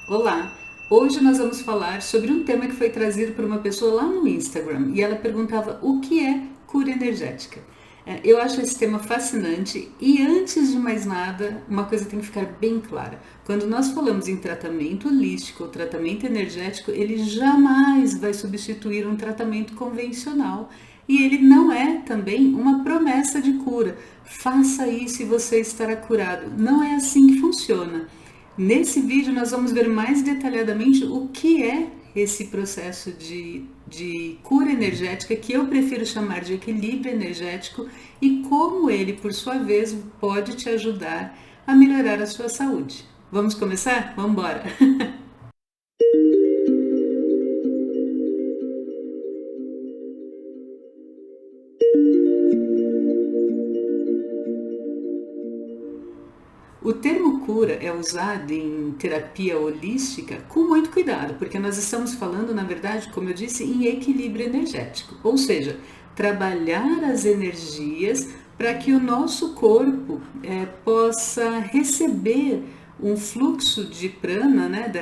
Olá! Hoje nós vamos falar sobre um tema que foi trazido por uma pessoa lá no Instagram e ela perguntava o que é cura energética. Eu acho esse tema fascinante e antes de mais nada, uma coisa tem que ficar bem clara. Quando nós falamos em tratamento holístico ou tratamento energético, ele jamais vai substituir um tratamento convencional e ele não é também uma promessa de cura. Faça isso e você estará curado. Não é assim que funciona. Nesse vídeo nós vamos ver mais detalhadamente o que é esse processo de cura energética, que eu prefiro chamar de equilíbrio energético, e como ele, por sua vez, pode te ajudar a melhorar a sua saúde. Vamos começar? Vamos embora! O termo cura é usado em terapia holística com muito cuidado, porque nós estamos falando, na verdade, como eu disse, em equilíbrio energético, ou seja, trabalhar as energias para que o nosso corpo possa receber um fluxo de prana, né,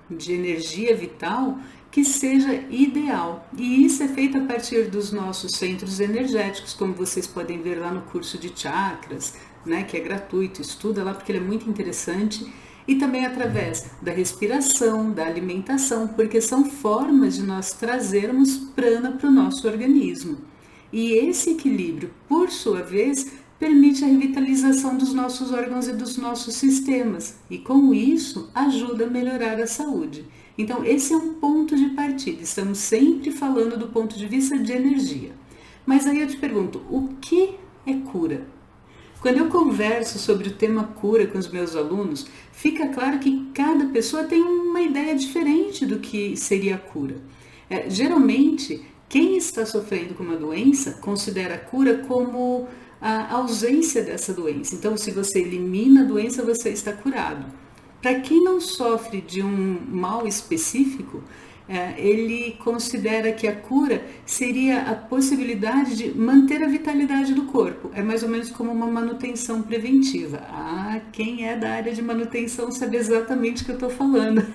de energia vital que seja ideal. E isso é feito a partir dos nossos centros energéticos, como vocês podem ver lá no curso de chakras, né, que é gratuito, estuda lá porque ele é muito interessante, e também através da respiração, da alimentação, porque são formas de nós trazermos prana para o nosso organismo. E esse equilíbrio, por sua vez, permite a revitalização dos nossos órgãos e dos nossos sistemas, e com isso ajuda a melhorar a saúde. Então esse é um ponto de partida, estamos sempre falando do ponto de vista de energia. Mas aí eu te pergunto, o que é cura? Quando eu converso sobre o tema cura com os meus alunos, fica claro que cada pessoa tem uma ideia diferente do que seria a cura. Geralmente, quem está sofrendo com uma doença considera a cura como a ausência dessa doença. Então, se você elimina a doença, você está curado. Para quem não sofre de um mal específico, ele considera que a cura seria a possibilidade de manter a vitalidade do corpo. É mais ou menos como uma manutenção preventiva. Quem é da área de manutenção sabe exatamente o que eu estou falando.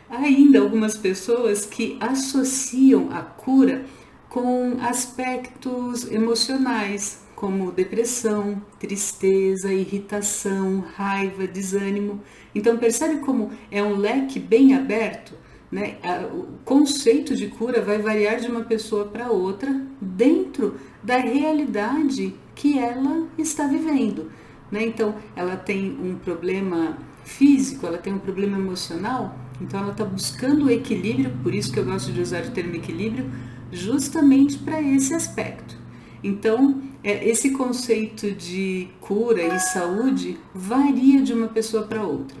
Ainda algumas pessoas que associam a cura com aspectos emocionais, como depressão, tristeza, irritação, raiva, desânimo. Então percebe como é um leque bem aberto? Né? O conceito de cura vai variar de uma pessoa para outra dentro da realidade que ela está vivendo. Né? Então, ela tem um problema físico, ela tem um problema emocional, então ela está buscando o equilíbrio, por isso que eu gosto de usar o termo equilíbrio, justamente para esse aspecto. Então, esse conceito de cura e saúde varia de uma pessoa para outra.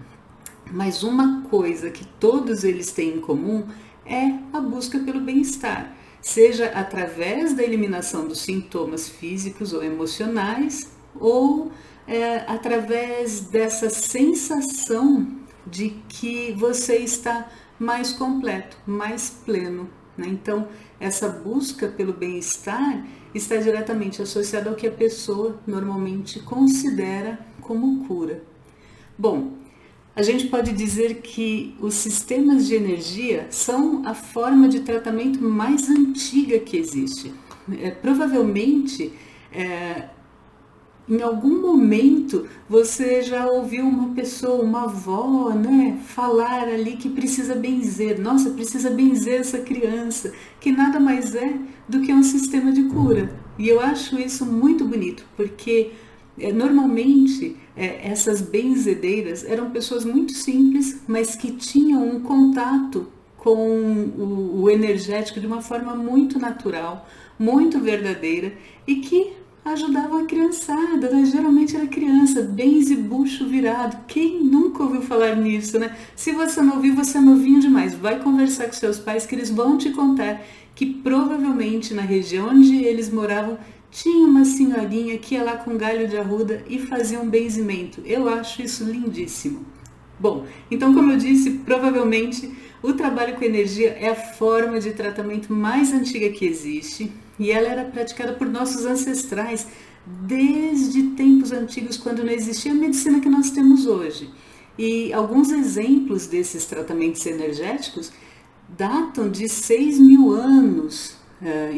Mas uma coisa que todos eles têm em comum é a busca pelo bem-estar, seja através da eliminação dos sintomas físicos ou emocionais, ou através dessa sensação de que você está mais completo, mais pleno. Né? Então, essa busca pelo bem-estar está diretamente associada ao que a pessoa normalmente considera como cura. Bom, a gente pode dizer que os sistemas de energia são a forma de tratamento mais antiga que existe. Provavelmente, em algum momento você já ouviu uma pessoa, uma avó, né, falar ali que precisa benzer. Nossa, precisa benzer essa criança, que nada mais é do que um sistema de cura. E eu acho isso muito bonito, porque normalmente essas benzedeiras eram pessoas muito simples, mas que tinham um contato com o energético de uma forma muito natural, muito verdadeira, e que ajudavam a criançada, né? Geralmente era criança, benze bucho virado. Quem nunca ouviu falar nisso, né? Se você não ouviu, você é novinho demais. Vai conversar com seus pais que eles vão te contar que provavelmente na região onde eles moravam tinha uma senhorinha que ia lá com galho de arruda e fazia um benzimento. Eu acho isso lindíssimo. Bom, então como eu disse, provavelmente o trabalho com energia é a forma de tratamento mais antiga que existe e ela era praticada por nossos ancestrais desde tempos antigos, quando não existia a medicina que nós temos hoje. E alguns exemplos desses tratamentos energéticos datam de 6.000 anos.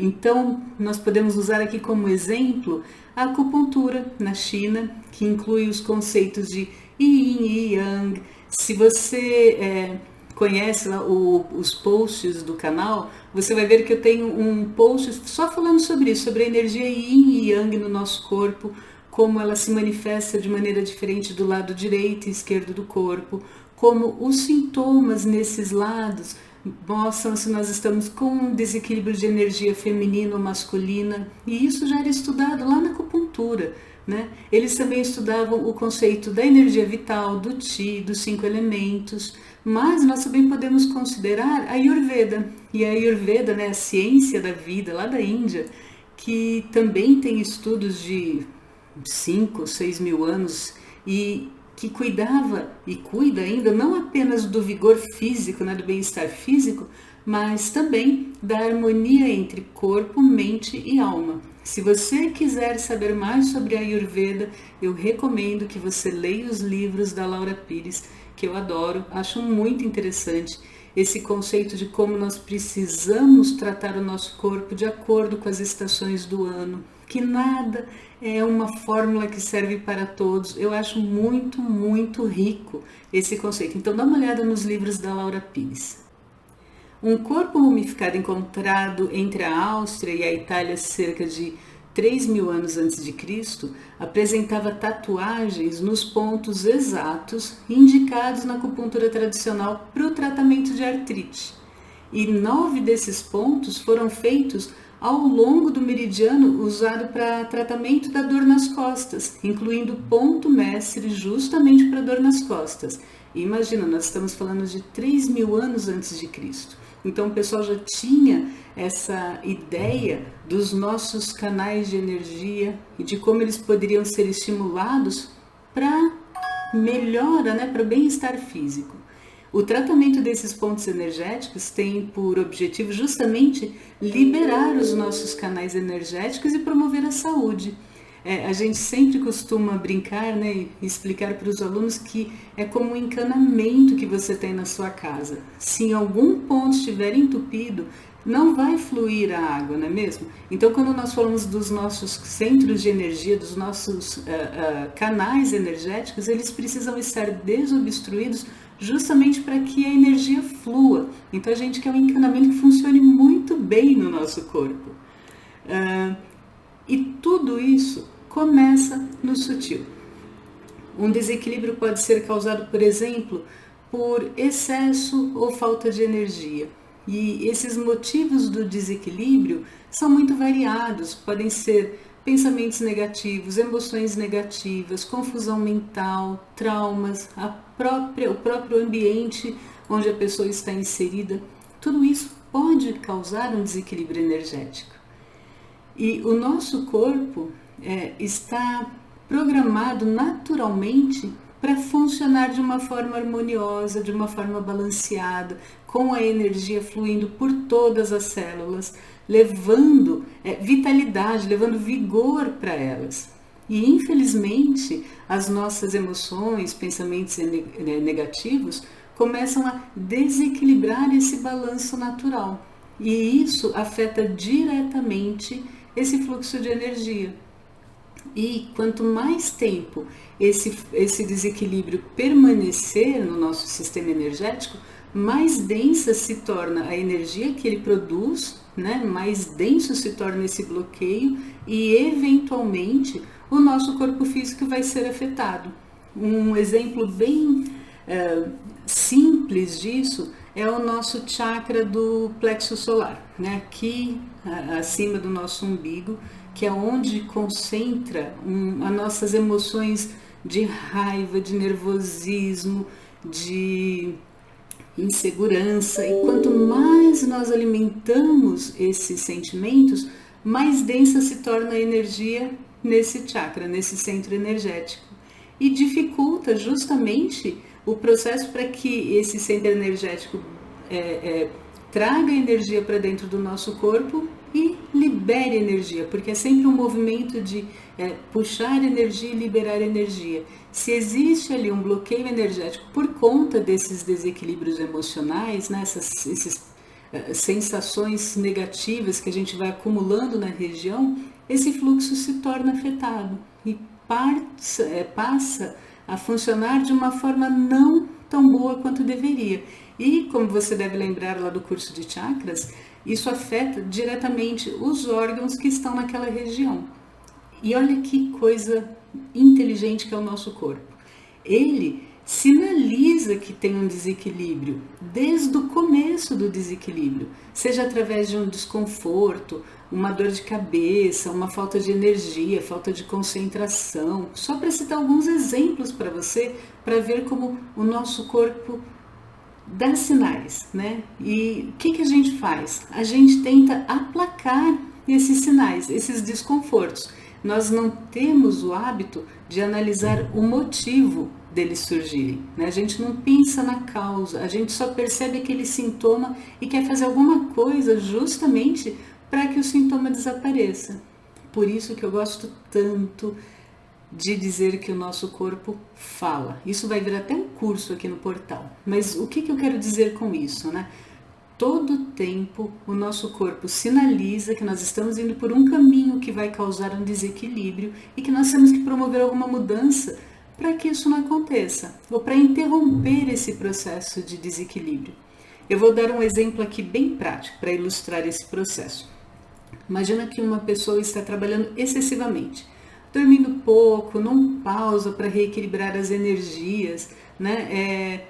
Então, nós podemos usar aqui como exemplo a acupuntura na China, que inclui os conceitos de Yin e Yang. Se você conhece lá os posts do canal, você vai ver que eu tenho um post só falando sobre isso, sobre a energia Yin e Yang no nosso corpo, como ela se manifesta de maneira diferente do lado direito e esquerdo do corpo, como os sintomas nesses lados mostram se nós estamos com um desequilíbrio de energia feminina ou masculina, e isso já era estudado lá na acupuntura, né? Eles também estudavam o conceito da energia vital, do Qi, dos 5 elementos, mas nós também podemos considerar a Ayurveda, e a Ayurveda, né, a ciência da vida lá da Índia, que também tem estudos de 5, 6.000 anos e que cuidava e cuida ainda não apenas do vigor físico, né, do bem-estar físico, mas também da harmonia entre corpo, mente e alma. Se você quiser saber mais sobre a Ayurveda, eu recomendo que você leia os livros da Laura Pires, que eu adoro, acho muito interessante esse conceito de como nós precisamos tratar o nosso corpo de acordo com as estações do ano, que nada é uma fórmula que serve para todos. Eu acho muito, muito rico esse conceito. Então dá uma olhada nos livros da Laura Pires. Um corpo mumificado encontrado entre a Áustria e a Itália cerca de 3.000 anos antes de Cristo apresentava tatuagens nos pontos exatos indicados na acupuntura tradicional para o tratamento de artrite. E 9 desses pontos foram feitos ao longo do meridiano usado para tratamento da dor nas costas, incluindo o ponto mestre justamente para dor nas costas. E imagina, nós estamos falando de 3.000 anos antes de Cristo. Então o pessoal já tinha essa ideia dos nossos canais de energia e de como eles poderiam ser estimulados para melhora, né, para o bem-estar físico. O tratamento desses pontos energéticos tem por objetivo justamente liberar os nossos canais energéticos e promover a saúde. A gente sempre costuma brincar, né, e explicar para os alunos que é como um encanamento que você tem na sua casa. Se em algum ponto estiver entupido, não vai fluir a água, não é mesmo? Então, quando nós falamos dos nossos centros de energia, dos nossos canais energéticos, eles precisam estar desobstruídos justamente para que a energia flua. Então, a gente quer um encanamento que funcione muito bem no nosso corpo. E tudo isso começa no sutil. Um desequilíbrio pode ser causado, por exemplo, por excesso ou falta de energia. E esses motivos do desequilíbrio são muito variados, podem ser pensamentos negativos, emoções negativas, confusão mental, traumas, o próprio ambiente onde a pessoa está inserida. Tudo isso pode causar um desequilíbrio energético. E o nosso corpo está programado naturalmente para funcionar de uma forma harmoniosa, de uma forma balanceada, com a energia fluindo por todas as células, levando vitalidade, levando vigor para elas. E infelizmente as nossas emoções, pensamentos negativos começam a desequilibrar esse balanço natural. E isso afeta diretamente esse fluxo de energia. E quanto mais tempo esse desequilíbrio permanecer no nosso sistema energético, mais densa se torna a energia que ele produz, né? Mais denso se torna esse bloqueio e, eventualmente, o nosso corpo físico vai ser afetado. Um exemplo bem simples disso é o nosso chakra do plexo solar, né? Aqui acima do nosso umbigo, que é onde concentra as nossas emoções de raiva, de nervosismo, de insegurança. E quanto mais nós alimentamos esses sentimentos, mais densa se torna a energia nesse chakra, nesse centro energético. E dificulta justamente o processo para que esse centro energético traga energia para dentro do nosso corpo e libere libere energia, porque é sempre um movimento de puxar energia e liberar energia. Se existe ali um bloqueio energético por conta desses desequilíbrios emocionais, né, esses sensações negativas que a gente vai acumulando na região, esse fluxo se torna afetado e passa a funcionar de uma forma não tão boa quanto deveria. E, como você deve lembrar lá do curso de chakras, isso afeta diretamente os órgãos que estão naquela região. E olha que coisa inteligente que é o nosso corpo. Ele sinaliza que tem um desequilíbrio desde o começo do desequilíbrio, seja através de um desconforto, uma dor de cabeça, uma falta de energia, falta de concentração. Só para citar alguns exemplos para você, para ver como o nosso corpo dá sinais, né? E o que a gente faz? A gente tenta aplacar esses sinais, esses desconfortos. Nós não temos o hábito de analisar o motivo deles surgirem, né? A gente não pensa na causa, a gente só percebe aquele sintoma e quer fazer alguma coisa justamente para que o sintoma desapareça. Por isso que eu gosto tanto de dizer que o nosso corpo fala. Isso vai vir até um curso aqui no portal. Mas o que eu quero dizer com isso, né? Todo tempo o nosso corpo sinaliza que nós estamos indo por um caminho que vai causar um desequilíbrio e que nós temos que promover alguma mudança para que isso não aconteça, ou para interromper esse processo de desequilíbrio. Eu vou dar um exemplo aqui bem prático para ilustrar esse processo. Imagina que uma pessoa está trabalhando excessivamente, dormindo pouco, não pausa para reequilibrar as energias, né? É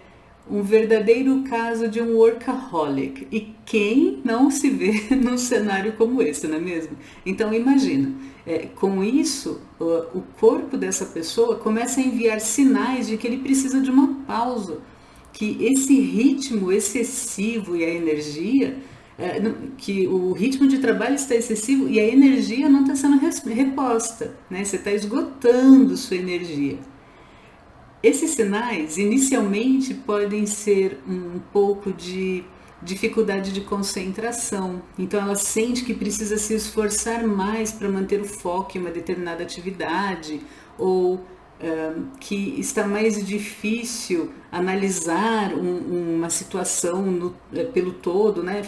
um verdadeiro caso de um workaholic. E quem não se vê num cenário como esse, não é mesmo? Então imagina, com isso, o corpo dessa pessoa começa a enviar sinais de que ele precisa de uma pausa, que esse ritmo excessivo e a energia, que o ritmo de trabalho está excessivo e a energia não está sendo reposta, né? Você está esgotando sua energia. Esses sinais, inicialmente, podem ser um pouco de dificuldade de concentração. Então, ela sente que precisa se esforçar mais para manter o foco em uma determinada atividade, ou que está mais difícil analisar uma situação pelo todo, né?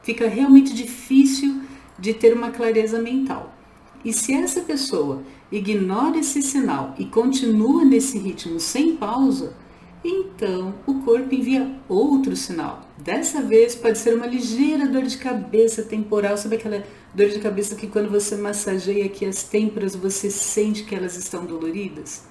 Fica realmente difícil de ter uma clareza mental. E se essa pessoa ignora esse sinal e continua nesse ritmo sem pausa, então o corpo envia outro sinal. Dessa vez pode ser uma ligeira dor de cabeça temporal. Sabe aquela dor de cabeça que quando você massageia aqui as têmporas você sente que elas estão doloridas?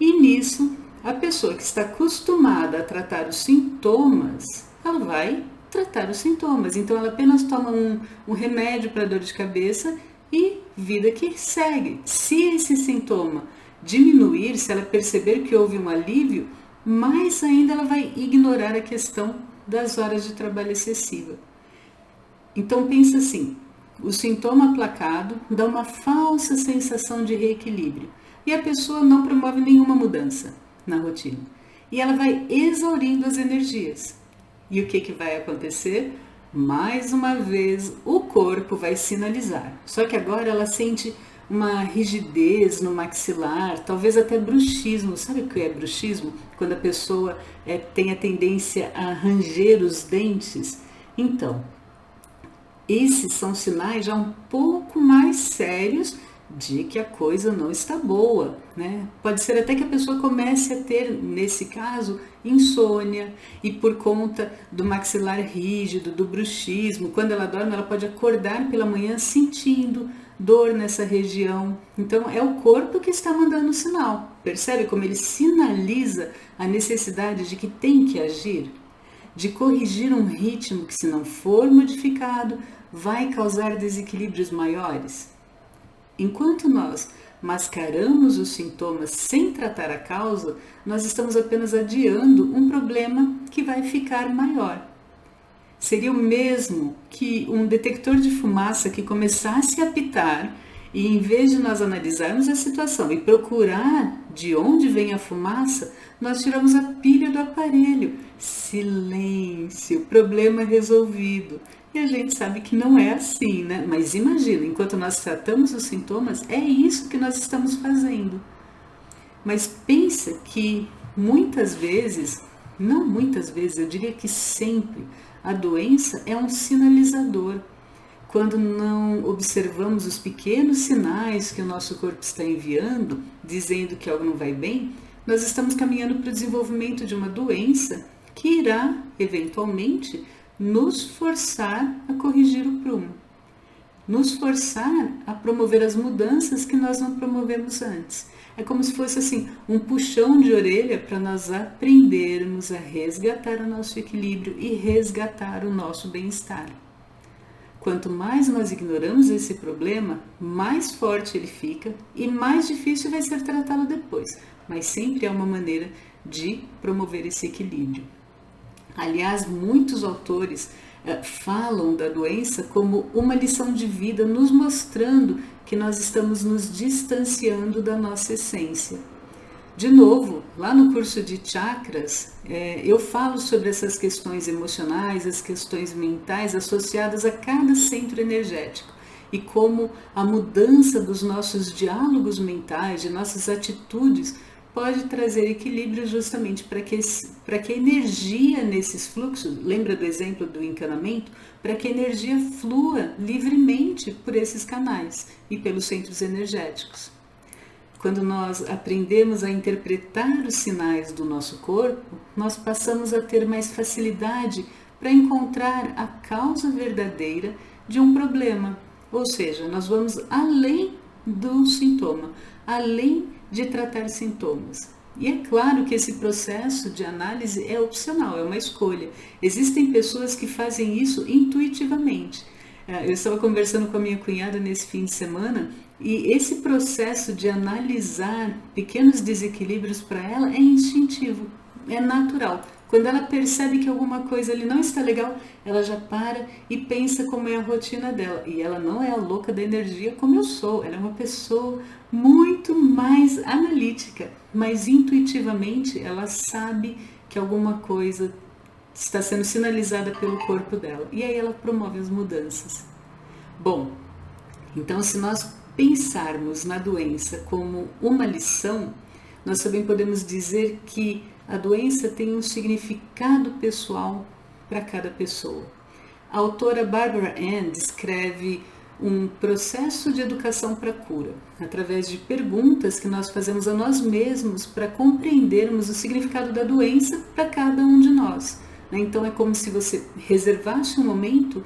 E nisso, a pessoa que está acostumada a tratar os sintomas, ela vai tratar os sintomas. Então ela apenas toma um remédio para dor de cabeça e vida que segue. Se esse sintoma diminuir, se ela perceber que houve um alívio, mais ainda ela vai ignorar a questão das horas de trabalho excessiva. Então pensa assim, o sintoma aplacado dá uma falsa sensação de reequilíbrio e a pessoa não promove nenhuma mudança na rotina. E ela vai exaurindo as energias. E o que vai acontecer? Mais uma vez o corpo vai sinalizar, só que agora ela sente uma rigidez no maxilar, talvez até bruxismo. Sabe o que é bruxismo? Quando a pessoa tem a tendência a ranger os dentes. Então, esses são sinais já um pouco mais sérios de que a coisa não está boa, né? Pode ser até que a pessoa comece a ter, nesse caso, insônia, e por conta do maxilar rígido, do bruxismo, quando ela dorme, ela pode acordar pela manhã sentindo dor nessa região. Então é o corpo que está mandando o sinal. Percebe como ele sinaliza a necessidade de que tem que agir? De corrigir um ritmo que, se não for modificado, vai causar desequilíbrios maiores? Enquanto nós mascaramos os sintomas sem tratar a causa, nós estamos apenas adiando um problema que vai ficar maior. Seria o mesmo que um detector de fumaça que começasse a apitar e, em vez de nós analisarmos a situação e procurar de onde vem a fumaça, nós tiramos a pilha do aparelho. Silêncio, problema resolvido. E a gente sabe que não é assim, né? Mas imagina, enquanto nós tratamos os sintomas, é isso que nós estamos fazendo. Mas pensa que muitas vezes, não muitas vezes, eu diria que sempre, a doença é um sinalizador. Quando não observamos os pequenos sinais que o nosso corpo está enviando, dizendo que algo não vai bem, nós estamos caminhando para o desenvolvimento de uma doença que irá, eventualmente, nos forçar a corrigir o prumo, nos forçar a promover as mudanças que nós não promovemos antes. É como se fosse assim, um puxão de orelha para nós aprendermos a resgatar o nosso equilíbrio e resgatar o nosso bem-estar. Quanto mais nós ignoramos esse problema, mais forte ele fica e mais difícil vai ser tratá-lo depois. Mas sempre há uma maneira de promover esse equilíbrio. Aliás, muitos autores falam da doença como uma lição de vida, nos mostrando que nós estamos nos distanciando da nossa essência. De novo, lá no curso de chakras, eu falo sobre essas questões emocionais, as questões mentais associadas a cada centro energético e como a mudança dos nossos diálogos mentais, de nossas atitudes, pode trazer equilíbrio justamente para que a energia nesses fluxos, lembra do exemplo do encanamento? Para que a energia flua livremente por esses canais e pelos centros energéticos. Quando nós aprendemos a interpretar os sinais do nosso corpo, nós passamos a ter mais facilidade para encontrar a causa verdadeira de um problema. Ou seja, nós vamos além do sintoma, além de tratar sintomas. E é claro que esse processo de análise é opcional, é uma escolha. Existem pessoas que fazem isso intuitivamente. Eu estava conversando com a minha cunhada nesse fim de semana e esse processo de analisar pequenos desequilíbrios para ela é instintivo, é natural. Quando ela percebe que alguma coisa ali não está legal, ela já para e pensa como é a rotina dela. E ela não é a louca da energia como eu sou, ela é uma pessoa muito mais analítica, mas intuitivamente ela sabe que alguma coisa está sendo sinalizada pelo corpo dela. E aí ela promove as mudanças. Bom, então se nós pensarmos na doença como uma lição, nós também podemos dizer que a doença tem um significado pessoal para cada pessoa. A autora Barbara Ann descreve um processo de educação para a cura, através de perguntas que nós fazemos a nós mesmos para compreendermos o significado da doença para cada um de nós. Então é como se você reservasse um momento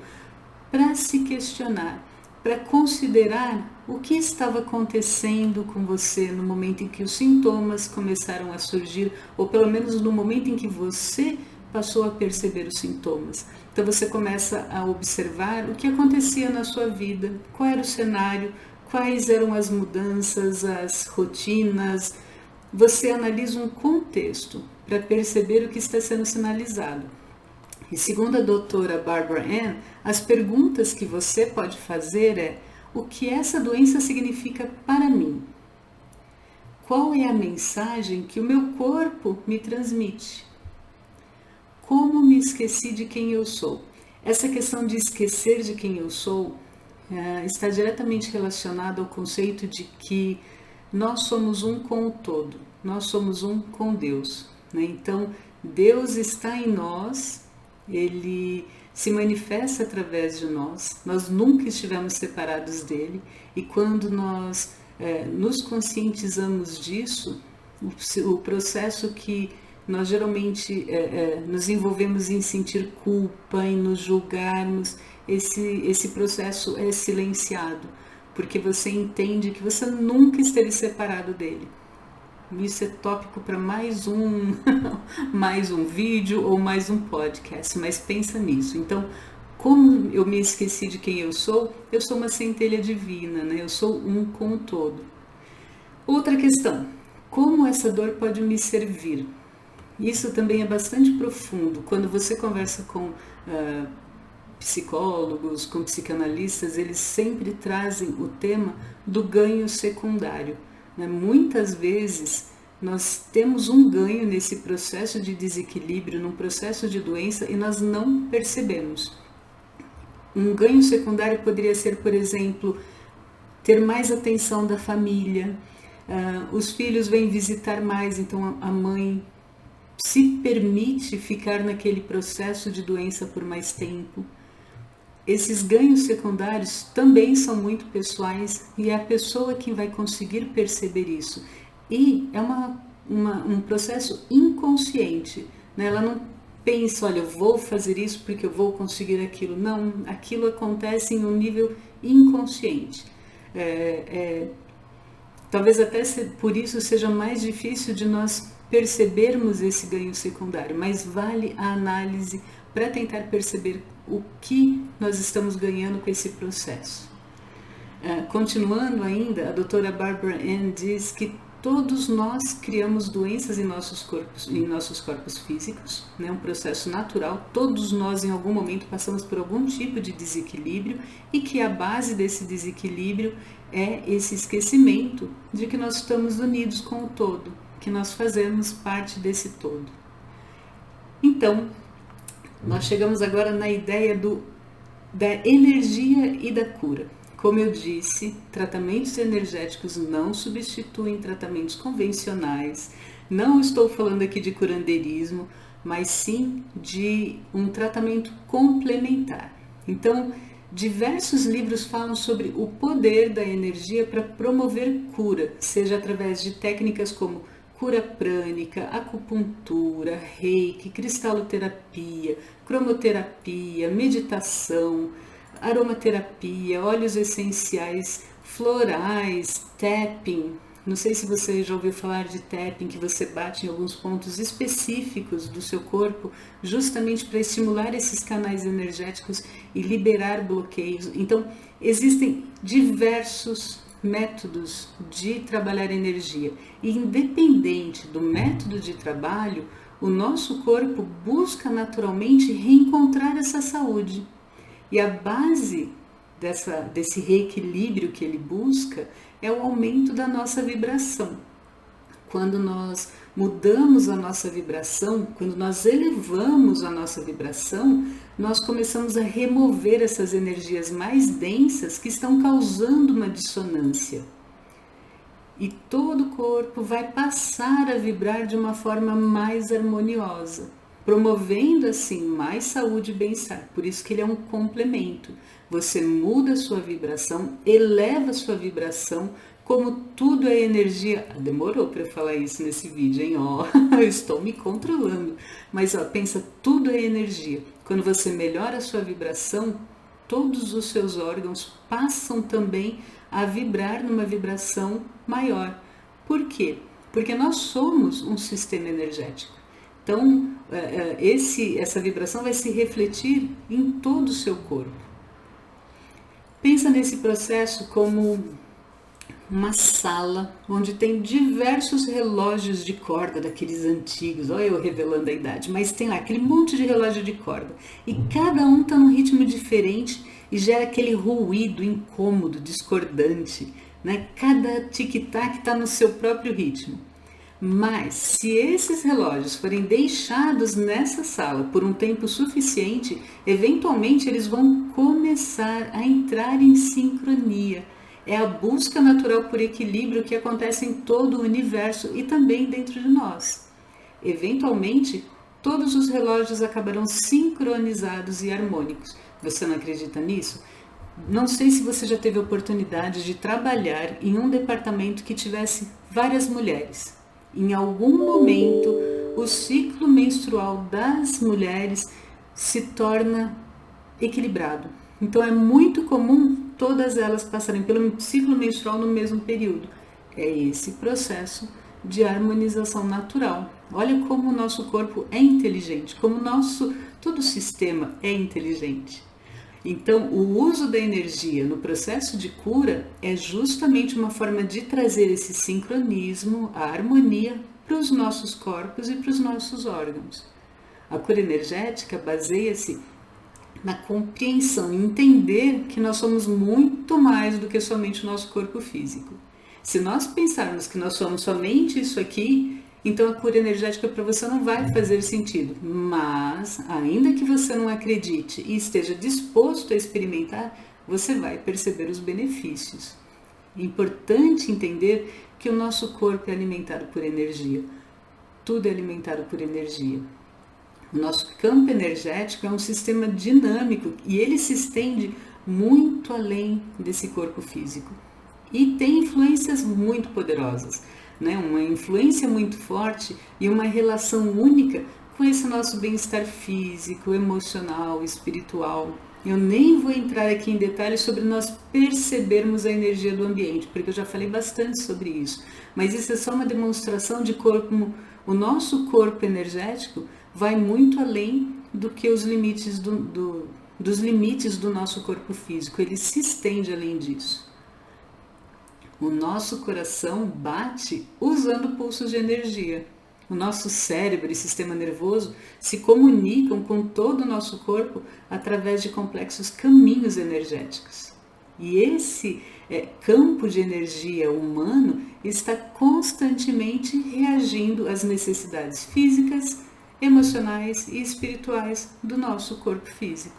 para se questionar, para considerar o que estava acontecendo com você no momento em que os sintomas começaram a surgir, ou pelo menos no momento em que você passou a perceber os sintomas. Então você começa a observar o que acontecia na sua vida, qual era o cenário, quais eram as mudanças, as rotinas. Você analisa um contexto para perceber o que está sendo sinalizado. E segundo a doutora Barbara Ann, as perguntas que você pode fazer é: o que essa doença significa para mim? Qual é a mensagem que o meu corpo me transmite? Como me esqueci de quem eu sou? Essa questão de esquecer de quem eu sou está diretamente relacionada ao conceito de que nós somos um com o todo, nós somos um com Deus. Então, Deus está em nós, Ele se manifesta através de nós, nós nunca estivemos separados dele, e quando nós nos conscientizamos disso, o processo que nós geralmente nos envolvemos em sentir culpa, em nos julgarmos, esse processo é silenciado, porque você entende que você nunca esteve separado dele. Isso é tópico para mais um vídeo ou mais um podcast, mas pensa nisso. Então, como eu me esqueci de quem eu sou uma centelha divina, né? Eu sou um com o todo. Outra questão, como essa dor pode me servir? Isso também é bastante profundo. Quando você conversa com psicólogos, com psicanalistas, eles sempre trazem o tema do ganho secundário. Muitas vezes nós temos um ganho nesse processo de desequilíbrio, num processo de doença, e nós não percebemos. Um ganho secundário poderia ser, por exemplo, ter mais atenção da família. Os filhos vêm visitar mais, então a mãe se permite ficar naquele processo de doença por mais tempo. Esses ganhos secundários também são muito pessoais e é a pessoa quem vai conseguir perceber isso. E é um processo inconsciente, né? Ela não pensa, olha, eu vou fazer isso porque eu vou conseguir aquilo. Não, aquilo acontece em um nível inconsciente. Talvez até por isso seja mais difícil de nós percebermos esse ganho secundário, mas vale a análise para tentar perceber o que nós estamos ganhando com esse processo. Continuando ainda, a doutora Barbara Ann diz que todos nós criamos doenças em nossos corpos físicos, né? Um processo natural. Todos nós em algum momento passamos por algum tipo de desequilíbrio e que a base desse desequilíbrio é esse esquecimento de que nós estamos unidos com o todo, que nós fazemos parte desse todo. Então, nós chegamos agora na ideia da energia e da cura. Como eu disse, tratamentos energéticos não substituem tratamentos convencionais. Não estou falando aqui de curandeirismo, mas sim de um tratamento complementar. Então, diversos livros falam sobre o poder da energia para promover cura, seja através de técnicas como cura prânica, acupuntura, reiki, cristaloterapia, cromoterapia, meditação, aromaterapia, óleos essenciais, florais, tapping. Não sei se você já ouviu falar de tapping, que você bate em alguns pontos específicos do seu corpo, justamente para estimular esses canais energéticos e liberar bloqueios. Então, existem diversos métodos de trabalhar energia. E independente do método de trabalho, o nosso corpo busca naturalmente reencontrar essa saúde. E a base desse reequilíbrio que ele busca é o aumento da nossa vibração. Quando nós mudamos a nossa vibração, quando nós elevamos a nossa vibração, nós começamos a remover essas energias mais densas que estão causando uma dissonância. E todo o corpo vai passar a vibrar de uma forma mais harmoniosa, promovendo assim mais saúde e bem-estar. Por isso que ele é um complemento. Você muda a sua vibração, eleva a sua vibração, como tudo é energia. Demorou para eu falar isso nesse vídeo, hein? Eu estou me controlando. Mas pensa, tudo é energia. Quando você melhora a sua vibração, todos os seus órgãos passam também a vibrar numa vibração maior. Por quê? Porque nós somos um sistema energético. Então, essa vibração vai se refletir em todo o seu corpo. Pensa nesse processo como uma sala onde tem diversos relógios de corda, daqueles antigos, olha eu revelando a idade, mas tem lá aquele monte de relógio de corda. E cada um está num ritmo diferente e gera aquele ruído incômodo, discordante, né? Cada tic-tac está no seu próprio ritmo. Mas, se esses relógios forem deixados nessa sala por um tempo suficiente, eventualmente eles vão começar a entrar em sincronia. É a busca natural por equilíbrio que acontece em todo o universo e também dentro de nós. Eventualmente, todos os relógios acabarão sincronizados e harmônicos. Você não acredita nisso? Não sei se você já teve a oportunidade de trabalhar em um departamento que tivesse várias mulheres. Em algum momento, o ciclo menstrual das mulheres se torna equilibrado. Então, é muito comum todas elas passarem pelo ciclo menstrual no mesmo período. É esse processo de harmonização natural. Olha como o nosso corpo é inteligente, como todo o sistema é inteligente. Então, o uso da energia no processo de cura é justamente uma forma de trazer esse sincronismo, a harmonia para os nossos corpos e para os nossos órgãos. A cura energética baseia-se na compreensão, em entender que nós somos muito mais do que somente o nosso corpo físico. Se nós pensarmos que nós somos somente isso aqui, Então a cura energética para você não vai fazer sentido, mas ainda que você não acredite e esteja disposto a experimentar, você vai perceber os benefícios. É importante entender que o nosso corpo é alimentado por energia. Tudo é alimentado por energia. O nosso campo energético é um sistema dinâmico e ele se estende muito além desse corpo físico. E tem influências muito poderosas, né? Uma influência muito forte e uma relação única com esse nosso bem-estar físico, emocional, espiritual. Eu nem vou entrar aqui em detalhes sobre nós percebermos a energia do ambiente, porque eu já falei bastante sobre isso. Mas isso é só uma demonstração de como o nosso corpo energético vai muito além do que os limites dos limites do nosso corpo físico. Ele se estende além disso. O nosso coração bate usando pulsos de energia. O nosso cérebro e sistema nervoso se comunicam com todo o nosso corpo através de complexos caminhos energéticos. E esse campo de energia humano está constantemente reagindo às necessidades físicas, emocionais e espirituais do nosso corpo físico.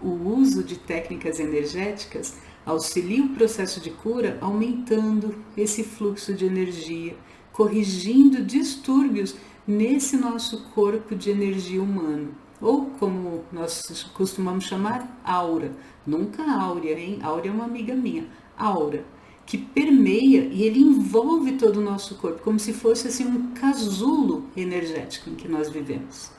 O uso de técnicas energéticas auxilia o processo de cura, aumentando esse fluxo de energia, corrigindo distúrbios nesse nosso corpo de energia humano, ou como nós costumamos chamar, aura. Nunca áurea, hein? Áurea é uma amiga minha. Aura, que permeia e ele envolve todo o nosso corpo, como se fosse assim um casulo energético em que nós vivemos.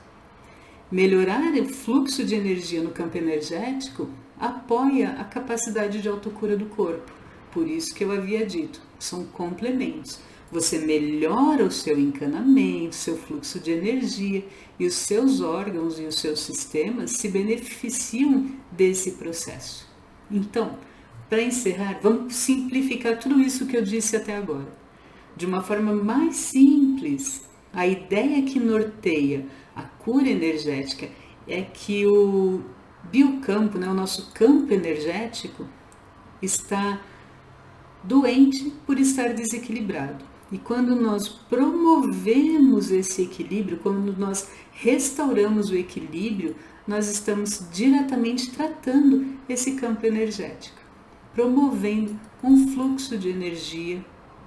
Melhorar o fluxo de energia no campo energético apoia a capacidade de autocura do corpo. Por isso que eu havia dito, são complementos. Você melhora o seu encanamento, seu fluxo de energia e os seus órgãos e os seus sistemas se beneficiam desse processo. Então, para encerrar, vamos simplificar tudo isso que eu disse até agora. De uma forma mais simples, a ideia que norteia a cura energética é que o biocampo, né, o nosso campo energético, está doente por estar desequilibrado. E quando nós promovemos esse equilíbrio, quando nós restauramos o equilíbrio, nós estamos diretamente tratando esse campo energético, promovendo um fluxo de energia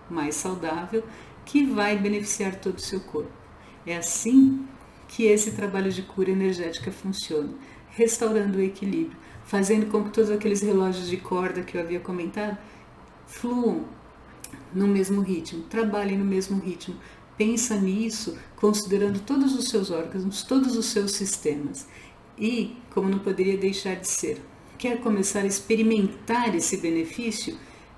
mais saudável que vai beneficiar todo o seu corpo. É assim que esse trabalho de cura energética funciona, restaurando o equilíbrio, fazendo com que todos aqueles relógios de corda que eu havia comentado fluam no mesmo ritmo, trabalhem no mesmo ritmo. Pensa nisso, considerando todos os seus órgãos, todos os seus sistemas. E, como não poderia deixar de ser, quer começar a experimentar esse benefício?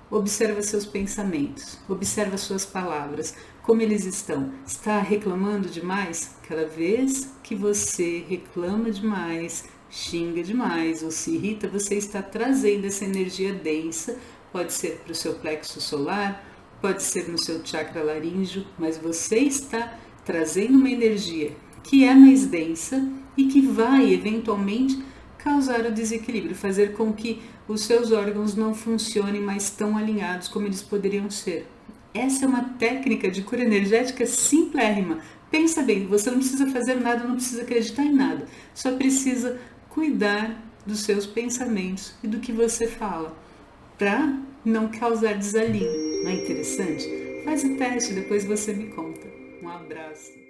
Observa seus pensamentos, observa suas palavras, como eles estão. Está reclamando demais? Cada vez que você reclama demais, xinga demais ou se irrita, você está trazendo essa energia densa, pode ser para o seu plexo solar, pode ser no seu chakra laríngeo, mas você está trazendo uma energia que é mais densa e que vai eventualmente causar o desequilíbrio, fazer com que os seus órgãos não funcionem mais tão alinhados como eles poderiam ser. Essa é uma técnica de cura energética simplérrima. Pensa bem, você não precisa fazer nada, não precisa acreditar em nada, só precisa cuidar dos seus pensamentos e do que você fala, para não causar desalinho. Não é interessante? Faz o teste, depois você me conta. Um abraço.